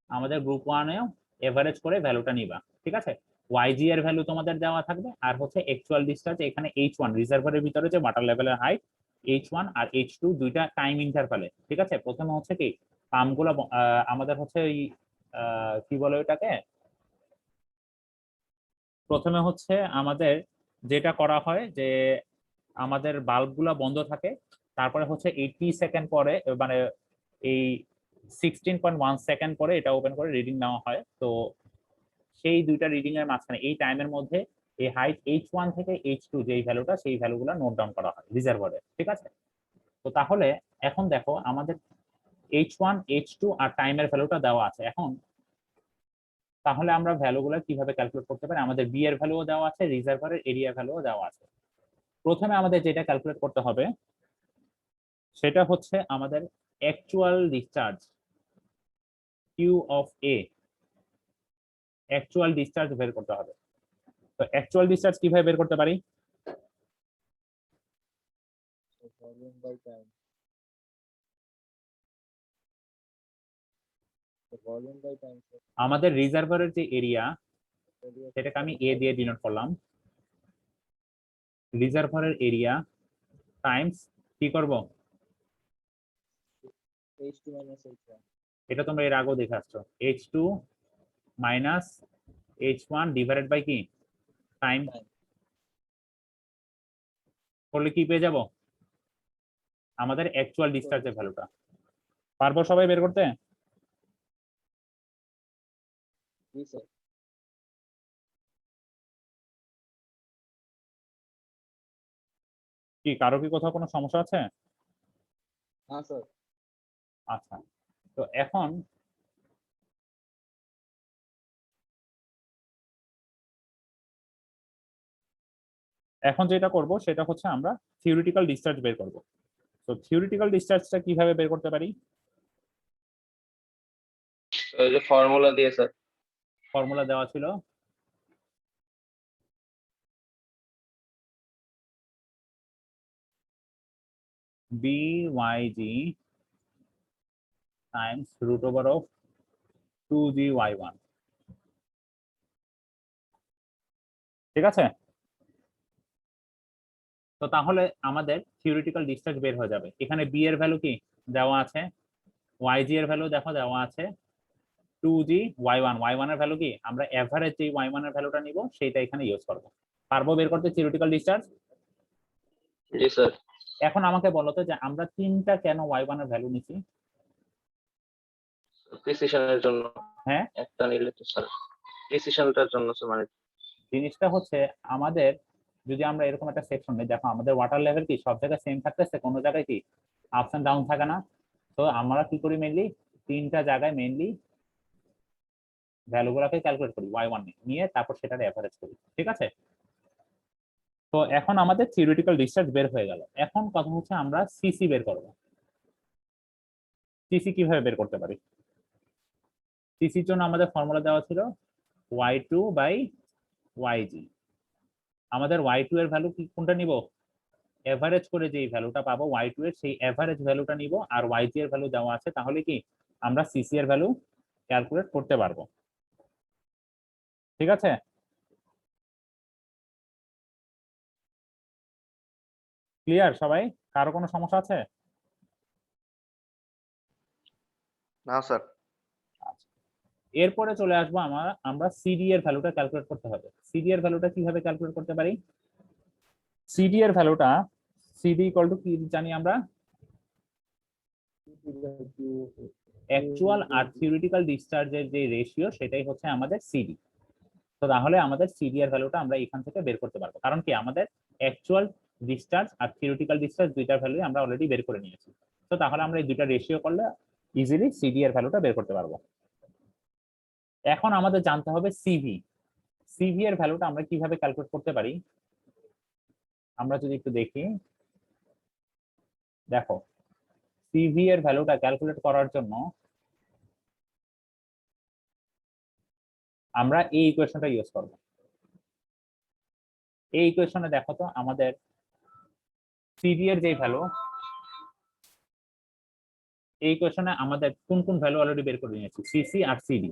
আমাদের গ্রুপ ওয়ানেও এভারেজ করে ভ্যালুটা নিবা, ঠিক আছে। ওয়াইজি এর ভ্যালু তোমাদের দেওয়া থাকবে, আর হচ্ছে অ্যাকচুয়াল ডিসচার্জ এখানে এইচ ওয়ান রিজার্ভারের ভিতরে যে ওয়াটার লেভেলের হাইট এইচ ওয়ান আর এইচ টু দুইটা টাইম ইন্টারভ্যালে, ঠিক আছে। প্রথমে হচ্ছে কি পাম্পগুলো আমাদের হচ্ছে ওই কি বলে ওইটাকে, প্রথমে হচ্ছে আমাদের যেটা করা হয় যে আমাদের বাল্বগুলো বন্ধ থাকে, তারপরে হচ্ছে 80 সেকেন্ড পরে মানে এই 16.1 সেকেন্ড পরে এটা ওপেন করে রিডিং নেওয়া হয়। তো সেই দুইটা রিডিং এর মাঝখানে এই টাইমের মধ্যে এই হাইট এইচ ওয়ান থেকে এইচ টু যেই ভ্যালুটা সেই ভ্যালুগুলো নোট ডাউন করা হয় রিজার্ভারে, ঠিক আছে। তো তাহলে এখন দেখো আমাদের এইচ ওয়ান এইচ টু আর টাইমের ভ্যালুটা দেওয়া আছে। এখন তাহলে আমরা ভ্যালুগুলো কিভাবে ক্যালকুলেট করতে পারি, আমাদের বি এর ভ্যালুও দেওয়া আছে, রিজার্ভারের এরিয়া ভ্যালুও দেওয়া আছে। প্রথমে আমাদের যেটা ক্যালকুলেট করতে হবে সেটা হচ্ছে আমাদের actual discharge Q of A, actual discharge বের করতে হবে। তো অ্যাকচুয়াল ডিসচার্জ কিভাবে বের করতে পারি, volume by time. The volume by time, sir. আমাদের রিজার্ভারের যে এরিয়া সেটাকে আমি এ দিয়ে ডিনোট করলাম, রিজার্ভারের এরিয়া টাইমস কি করব H2 minus H1. এটা তোমরা এর আগেও দেখে আসছো, H2 minus H1 divided by কি টাইম, Time. করলে কি পেয়ে যাব আমাদের অ্যাকচুয়াল ডিসচার্জের ভ্যালুটা। পারবো সবাই বের করতে? জি স্যার। কি কারো কি কোথাও কোনো সমস্যা আছে? হ্যাঁ স্যার। আচ্ছা, তো এখন যেটা করব সেটা হচ্ছে আমরা থিওরিটিক্যাল ডিসচার্জ বের করব। তো থিওরিটিক্যাল ডিসচার্জটা কিভাবে বের করতে পারি? ওই যে ফর্মুলা দিয়ে স্যার। ফর্মুলা দেওয়া ছিল, BYG times root over of 2GY1, ঠিক আছে? তো তাহলে আমাদের থিওরিটিক্যাল ডিসচার্জ বের হয়ে যাবে। এখানে বি এর ভ্যালু কি দেওয়া আছে, ওয়াইজি এর ভ্যালু দেখো দেওয়া আছে 2GY1, Y1 এর ভ্যালু কি আমরা এভারেজ যে Y1 এর ভ্যালুটা নিব সেটা এখানে ইউজ করব। পারবো বের করতে থিওরিটিক্যাল ডিসচার্জ? জি স্যার। এখন আমাকে বলো তো যে আমরা তিনটা কেন Y1 এর ভ্যালু নিছি? প্রিসিশনের জন্য। হ্যাঁ, একটা নিলে তো স্যার প্রিসিশনটার জন্য স্যার, মানে জিনিসটা হচ্ছে আমাদের যদি আমরা এরকম একটা সেকশন নিই, দেখো আমাদের ওয়াটার লেভেল কি সব জায়গায় সেম থাকতেছে, কোনো জায়গায় কি আপস এন্ড ডাউন থাকে না। তো আমরা কি করি মেইনলি তিনটা জায়গায় মেইনলি ভ্যালুগুলোকে ক্যালকুলেট করি Y1 নিয়ে, তারপর সেটার এভারেজ করি, ঠিক আছে? তো এখন আমাদের থিওরিটিক্যাল ডিসচার্জ বের হয়ে গেল। এখন কথা হচ্ছে আমরা সিসি বের করব। সিসি কিভাবে বের করতে পারি? সিসির জন্য আমাদের ফর্মুলা দেওয়া ছিল Y2 বাই YG। আমাদের Y2 এর ভ্যালু কি কোনটা নিব? এভারেজ করে যেই ভ্যালুটা পাবো Y2 এর সেই এভারেজ ভ্যালুটা নিব, আর YG এর ভ্যালু দেওয়া আছে, তাহলে কি আমরা সিসি এর ভ্যালু ক্যালকুলেট করতে পারবো, ঠিক আছে? ক্লিয়ার সবাই? কারো কোনো সমস্যা আছে? না স্যার। এরপরে চলে আসবো আমরা সিডি এর ভ্যালুটা ক্যালকুলেট করতে হবে। সিডি এর ভ্যালুটা কিভাবে ক্যালকুলেট করতে পারি? সিডি এর ভ্যালুটা সিডি ইকুয়াল টু কি জানি আমরা, অ্যাকচুয়াল আর থিওরিটিক্যাল ডিসচার্জের যে রেশিও সেটাই হচ্ছে আমাদের সিডি। তো তাহলে আমাদের সিডি এর ভ্যালুটা আমরা এখান থেকে বের করতে পারবো, কারণ কি আমাদের অ্যাকচুয়াল ডিসচার্জ আর থিওরিটিক্যাল ডিসচার্জ দুইটার ভ্যালু আমরা অলরেডি বের করে নিয়েছি। তো তাহলে আমরা এই দুইটা রেশিও করলে ইজিলি সিডি এর ভ্যালুটা বের করতে পারবো। এখন আমাদের জানতে হবে সিভি। সিভি এর ভ্যালুটা আমরা কিভাবে ক্যালকুলেট করতে পারি? আমরা যদি একটু দেখি, দেখো সিভি এর ভ্যালুটা ক্যালকুলেট করার জন্য আমরা এই ইকুয়েশনটা ইউজ করব। এই ইকুয়েশনে দেখো তো আমাদের সিডি এর যে ভ্যালু, এই ইকুয়েশনে আমাদের কোন কোন ভ্যালু অলরেডি বের করে নিয়েছি, সিসি আর সিডি।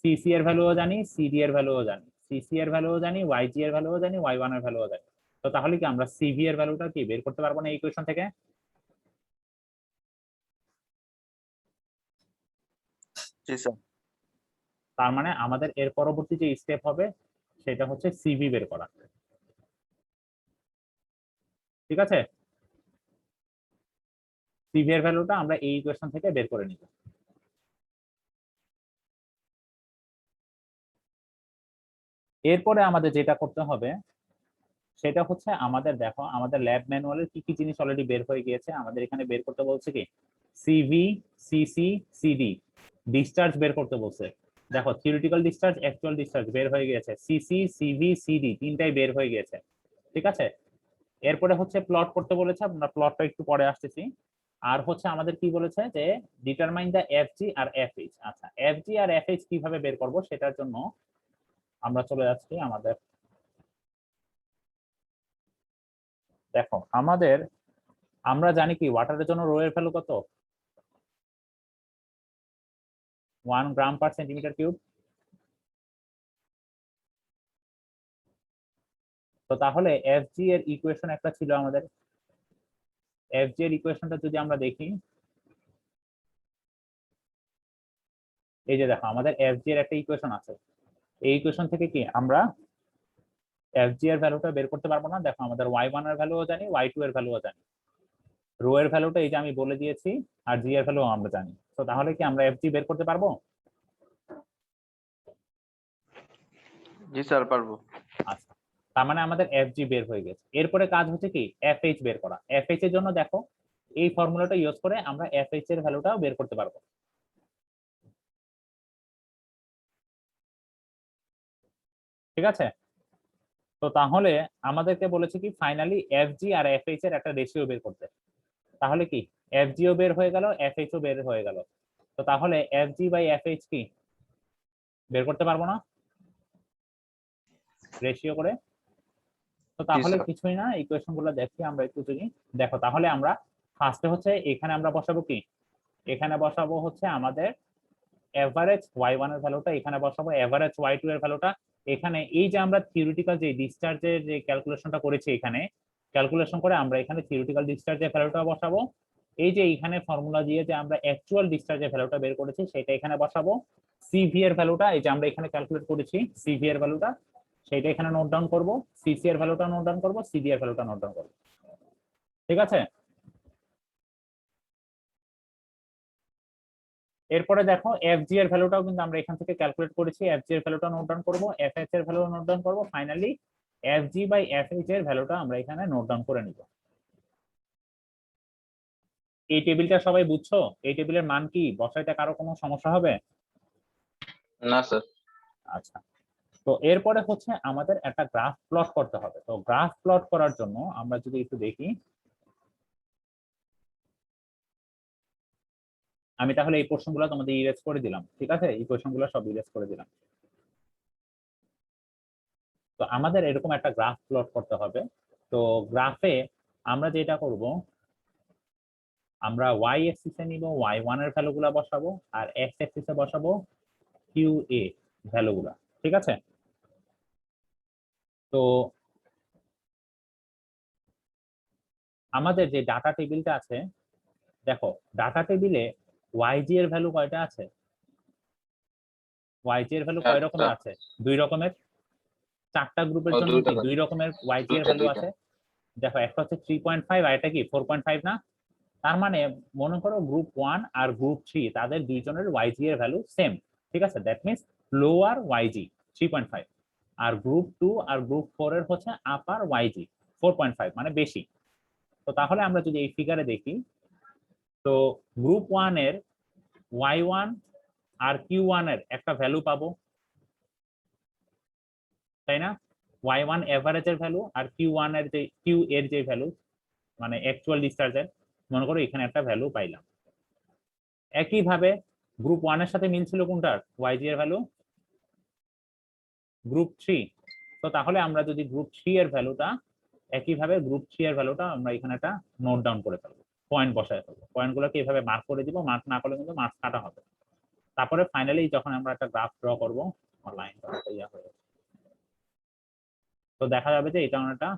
সিসি এর ভ্যালুও জানি, সিডি এর ভ্যালুও জানি, সিসি এর ভ্যালুও জানি, ওয়াইজি এর ভ্যালুও জানি, Y1 এর ভ্যালুও জানি। তো তাহলে কি আমরা সিভি এর ভ্যালুটা কি বের করতে পারবো না এই ইকুয়েশন থেকে? জি স্যার। তার মানে আমাদের এর পরবর্তী যে স্টেপ হবে সেটা হচ্ছে সিভি বের করা, ঠিক আছে? সিভি এর ভ্যালুটা আমরা এই ইকুয়েশন থেকে বের করে নিব। এরপরে আমাদের যেটা করতে হবে সেটা হচ্ছে আমাদের দেখো আমাদের ল্যাব ম্যানুয়ালের কি কি জিনিস অলরেডি বের হয়ে গিয়েছে। আমাদের এখানে বের করতে বলছে কি সিভি, সিসি, সিডি, ডিসচার্জ বের করতে বলছে। দেখো থিওরিটিক্যাল ডিসচার্জ, অ্যাকচুয়াল ডিসচার্জ বের হয়ে গিয়েছে, সিসি, সিভি, সিডি তিনটাই বের হয়ে গিয়েছে, ঠিক আছে? এরপরে হচ্ছে প্লট করতে বলেছে, আমরা প্লটটা একটু পরে আসতেছি। আর হচ্ছে আমাদের কি বলেছে যে ডিটারমাইন দা এফজি আর এফএইচ। আচ্ছা, এফজি আর এফএইচ কিভাবে বের করব সেটার জন্য আমরা চলে যাচ্ছি আমাদের, দেখো আমাদের আমরা জানি কি ওয়াটারের জন্য রো এর ভ্যালু কত, 1 গ্রাম পার সেন্টিমিটার কিউব। তো তাহলে এফজি এর ইকুয়েশন একটা ছিল আমাদের, এফজি এর ইকুয়েশনটা যদি আমরা দেখি এই যে দেখো আমাদের এফজি এর একটা ইকুয়েশন আছে, এই ইকুয়েশন থেকে কি আমরা এফজি এর ভ্যালুটা বের করতে পারবো না? দেখো আমাদের y1 এর ভ্যালুও জানি, y2 এর ভ্যালুও জানি, রো এর ভ্যালুটা এই যে আমি বলে দিয়েছি, আর জি এর ভ্যালু আমরা জানি। তো তাহলে কি আমরা এফজি বের করতে পারবো? জি স্যার পারবো। আচ্ছা, তার মানে আমাদের এফজি বের হয়ে গেছে। এরপরে কাজ হচ্ছে কি এফএইচ বের করা। এফএইচ এর জন্য দেখো এই ফর্মুলাটা ইউজ করে আমরা এফএইচ এর ভ্যালুটাও বের করতে পারবো। ঠিক আছে, তো তাহলে আমাদেরকে বলেছে কি ফাইনালি এফজি আর এফএইচ এর একটা রেশিও বের করতে। তাহলে কি এফজিও বের হয়ে গেল, এফএইচ ও বের হয়ে গেল। তো তাহলে এফজি বাই এফএইচ কি বের করতে পারবো না রেশিও করে? তো তাহলে স্যার। কিছুই না, ইকুয়েশন গুলো দেখি আমরা একটু যদি দেখো, তাহলে আমরা ফার্স্টে হচ্ছে এখানে আমরা বসাবো কি, এখানে বসাবো হচ্ছে আমাদের এভারেজ y1 এর ভ্যালুটা, এখানে বসাবো এভারেজ y2 এর ভ্যালুটা। এখানে এই যে আমরা থিওরিটিক্যাল যে ডিসচার্জের যে ক্যালকুলেশনটা করেছি, এখানে ক্যালকুলেশন করে আমরা এখানে থিওরিটিক্যাল ডিসচার্জের ভ্যালুটা বসাবো। এই যে এখানে ফর্মুলা দিয়ে যে আমরা অ্যাকচুয়াল ডিসচার্জের ভ্যালুটা বের করেছি সেটা এখানে বসাবো। সিভি এর ভ্যালুটা এই যে আমরা এখানে ক্যালকুলেট করেছি, সিভি এর ভ্যালুটা সেটা এখানে নোট ডাউন করবো, সিসি এর ভ্যালুটা নোট ডাউন করবো, সিডি এর ভ্যালুটা নোট ডাউন করবো। ঠিক আছে, এরপরে দেখো এফজি এর ভ্যালুটাও কিন্তু আমরা এখান থেকে ক্যালকুলেট করেছি, এফজি এর ভ্যালুটা নোট ডাউন করবো, এফএইচ এর ভ্যালু নোট ডাউন করবো, ফাইনালি এফজি বাই এফএইচ এর ভ্যালুটা আমরা এখানে নোট ডাউন করে নিব। এই টেবিলটা সবাই বুঝছো? এই টেবিলের মান কি বসাইতে কারো কোনো সমস্যা হবে? না স্যার। আচ্ছা, তো এরপরে হচ্ছে আমাদের একটা গ্রাফ প্লট করতে হবে। তো গ্রাফ প্লট করার জন্য আমরা যদি একটু দেখি, আমি তাহলে এই পোর্শন গুলো তোমাদের ইরেজ করে দিলাম। ঠিক আছে, এই কোয়েশন গুলো সব ইরেজ করে দিলাম। তো আমাদের এরকম একটা গ্রাফ প্লট করতে হবে। তো গ্রাফে আমরা যেটা করব, আমরা ওয়াই এক্সিসে নিব y1 এর ভ্যালুগুলা বসাবো, আর এক্স এক্সিসে বসাবো কিউ এ ভ্যালুগুলা। ঠিক আছে, তো আমাদের যে ডাটা টেবিলটা আছে, দেখো ডাটা টেবিলে ওয়াইজি এর ভ্যালু কয়টা আছে? ওয়াইজি এর ভ্যালু কয় রকমের আছে? দুই রকমের। চারটা গ্রুপের জন্য কি দুই রকমের ওয়াইজি এর ভ্যালু আছে? দেখো একটা হচ্ছে 3.5 আর এটা কি 4.5 না? তার মানে মনে করো গ্রুপ 1 আর গ্রুপ 3 তাদের দুইজনের ওয়াইজি এর ভ্যালু সেম। ঠিক আছে, দ্যাট মিন্স লোয়ার ওয়াইজি 3.5, আর গ্রুপ 2 আর গ্রুপ 4 এর হচ্ছে আপার ওয়াইজি 4.5, মানে বেশি। তো তাহলে আমরা যদি এই ফিগারে দেখি, তো গ্রুপ 1 এর y1 আর q1 এর একটা ভ্যালু পাবো, তাই না? y1 এভারেজের ভ্যালু আর q1 এর যে q এর যে ভ্যালু, মানে অ্যাকচুয়াল ডিসচার্জের, মনে করো এখানে একটা ভ্যালু পাইলাম। একইভাবে গ্রুপ 1 এর সাথে মিল ছিল কোনটার ওয়াইজি এর ভ্যালু? গ্রুপ 3। তো তাহলে আমরা যদি গ্রুপ 3 এর ভ্যালুটা, একইভাবে গ্রুপ 3 এর ভ্যালুটা আমরা এখানে একটা নোট ডাউন করে ফেলবো, পয়েন্ট বসায় ফেলবো। পয়েন্টগুলোকে এইভাবে মার্ক করে দিব, মার্ক না করলে কিন্তু মার্কস কাটা হবে। তারপরে ফাইনালি যখন আমরা একটা গ্রাফ ড্র করবো, লাইনটা ইয়া হয়ে যাবে, তো দেখা যাবে যে এটা একটা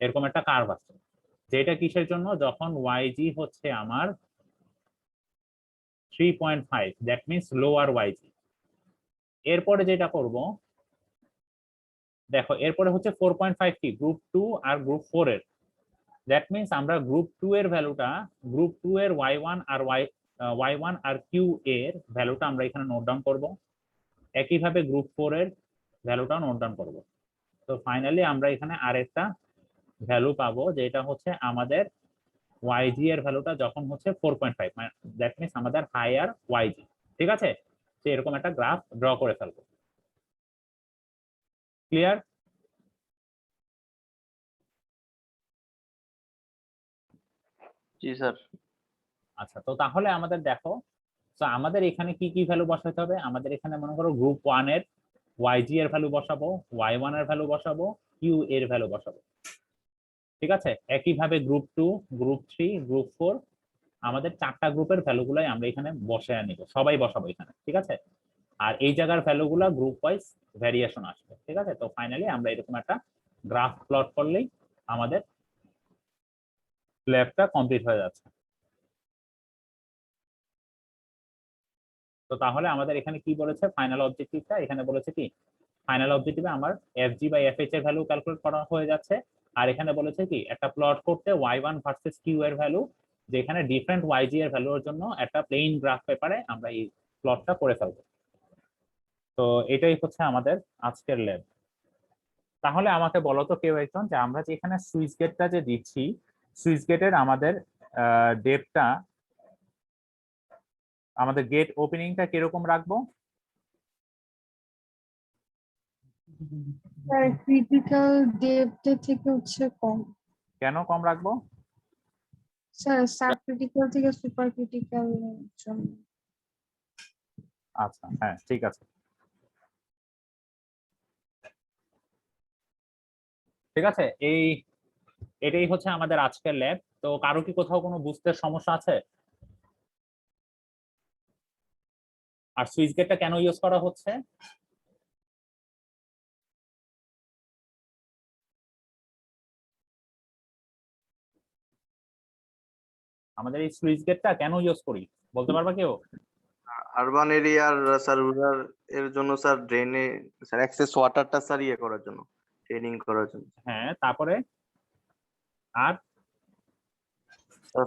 এরকম একটা কার্ভ আছে, যেটা কিসের জন্য? যখন ওয়াইজি হচ্ছে আমার 3.5, দ্যাট মিন্স লোয়ার ওয়াইজি। এরপরে যেটা করব, দেখো এরপরে হচ্ছে 4.5 কি গ্রুপ 2 আর গ্রুপ 4 এর, দ্যাট মিন্স আমরা গ্রুপ 2 এর ভ্যালুটা, গ্রুপ 2 এর y1 আর y1 আর q এর ভ্যালুটা আমরা এখানে নোট ডাউন করব। একইভাবে গ্রুপ 4 এর ভ্যালুটা নোট ডাউন করব। তো ফাইনালি আমরা এখানে আরেকটা ভ্যালু পাবো, যেটা হচ্ছে আমাদের ওয়াইজি এর ভ্যালুটা যখন হচ্ছে 4.5, মানে দ্যাট মিন্স আমাদের হায়ার ওয়াইজি। ঠিক আছে, তো এরকম একটা গ্রাফ ড্র করে ফেলবো। ক্লিয়ার? জি স্যার। আচ্ছা, তো তাহলে আমাদের দেখো, তো আমাদের এখানে কি কি ভ্যালু বসাতে হবে? আমাদের এখানে মনে করো গ্রুপ 1 এর ওয়াইজি এর ভ্যালু বসাবো, y1 এর ভ্যালু বসাবো, q এর ভ্যালু বসাবো। ঠিক আছে, একইভাবে গ্রুপ 2, গ্রুপ 3, গ্রুপ 4, আমাদের চারটা গ্রুপের ভ্যালুগুলাই আমরা এখানে বসায় নিব, সবাই বসাবো এখানে। ঠিক আছে, আর এই জায়গার ভ্যালুগুলা গ্রুপ ওয়াইজ ভ্যারিয়েশন আসবে। ঠিক আছে, তো ফাইনালি আমরা এরকম একটা গ্রাফ প্লট করলেই আমাদের ল্যাবটা কমপ্লিট হয়ে যাচ্ছে। তো তাহলে আমাদের এখানে কি বলেছে ফাইনাল অবজেক্টিভটা, এখানে বলেছে কি ফাইনাল অবজেক্টিভে আমার এফজি বাই এফএইচ এর ভ্যালু ক্যালকুলেট করা হয়ে যাচ্ছে। আর এখানে বলেছে কি একটা প্লট করতে y1 ভার্সেস কিউ এর ভ্যালু, যেখানে ডিফারেন্ট ওয়াইজি এর ভ্যালুর জন্য একটা প্লেন গ্রাফ পেপারে আমরা এই প্লটটা করে ফেলবো। তো এটাই হচ্ছে আমাদের আজকের ল্যাব। তাহলে আমাকে বলো তো কেউ একজন, যে আমরা যে এখানে সুইচ গেটটা যে দিচ্ছি, সুইচ গেটের আমাদের ডেপটা, আমাদের গেট ওপেনিংটা কিরকম রাখবো? স্যার ক্রিটিক্যাল ডেপথ থেকে হচ্ছে কম। কেন কম রাখবো? স্যার সাব ক্রিটিক্যাল থেকে সুপার ক্রিটিক্যাল জন্য। আচ্ছা, হ্যাঁ ঠিক আছে, ঠিক আছে। এটাই হচ্ছে আমাদের আজকের ল্যাব। তো কারো কি কোথাও কোনো বুঝতে সমস্যা আছে? আর সুইচ গেটটা কেন ইউজ করা হচ্ছে? আমাদের এই সুইচ গেটটা কেন ইউজ করি বলতে পারবা কেউ? আরবান এরিয়ার স্যার রুরাল এর জন্য স্যার ড্রেনে স্যার অ্যাক্সেস ওয়াটারটা স্যার ইয়ে করার জন্য, ট্রেনিং করার জন্য। হ্যাঁ, তারপরে আর স্যার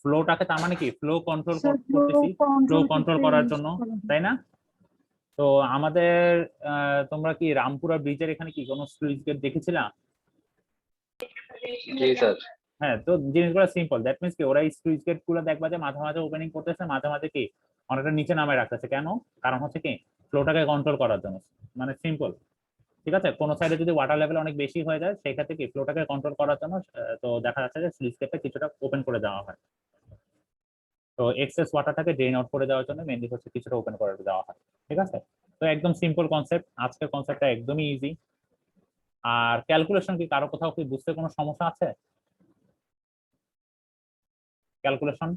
ফ্লোটাকে, তার মানে কি ফ্লো কন্ট্রোল স্যার করতেছি, ফ্লো কন্ট্রোল করার জন্য, তাই তাই না? তো আমাদের তোমরা কি রামপুরা ব্রিজের এখানে কি কোনো সুইচ গেট দেখেছিলা? জি স্যার। হ্যাঁ, তো জিনিসগুলো সিম্পল। দ্যাট মিনস কি ওরা এই সুইচ গেট গুলো দেখবা যে মাঝে মাঝে ওপেনিং করতেছে, মাঝে মাঝে কি অনেকটা নিচে নামায় রাখতেছে। কেন? কারণ হচ্ছে কি ফ্লোটাকে কন্ট্রোল করার জন্য, মানে সিম্পল। ঠিক আছে, কোন সাইডে যদি ওয়াটার লেভেল অনেক বেশি হয়ে যায় সেই ক্ষেত্রে কি ফ্লোটাকে কন্ট্রোল করার জন্য তো দেখা যাচ্ছে যে সুইচ গেটটা কিছুটা ওপেন করে দেওয়া হয়। তো এক্সেস ওয়াটারটাকে ড্রেন আউট করে দেওয়ার জন্য মেনলি হচ্ছে কিছুটা ওপেন করে দেওয়া হয়। ঠিক আছে, তো একদম সিম্পল কনসেপ্ট, আজকের কনসেপ্টটা একদমই ইজি। আর ক্যালকুলেশন কি কারো কোথাও কি বুঝতে কোনো সমস্যা আছে? ক্যালকুলেশন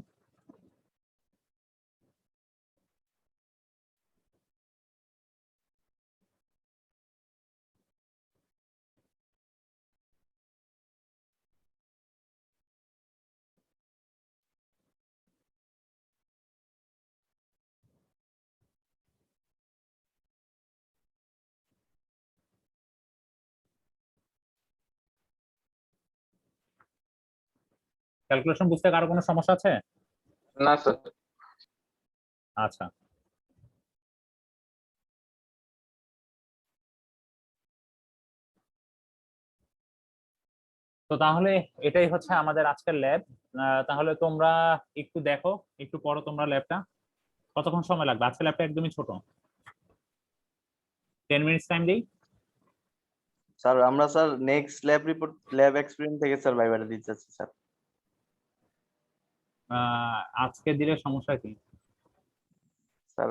ক্যালকুলেশন বুঝতে কারো কোনো সমস্যা আছে? না স্যার। আচ্ছা, তো তাহলে এটাই হচ্ছে আমাদের আজকের ল্যাব। তাহলে তোমরা একটু দেখো, একটু পড়ো তোমরা ল্যাবটা। কতক্ষণ সময় লাগবে? আজকের ল্যাবটা একদমই ছোট, 10 মিনিটস টাইম দিই। স্যার আমরা sir next lab report lab experience থেকে স্যার ভাইবাটা দিতে চাচ্ছি স্যার। আজকে দিলে সমস্যা কি? স্যার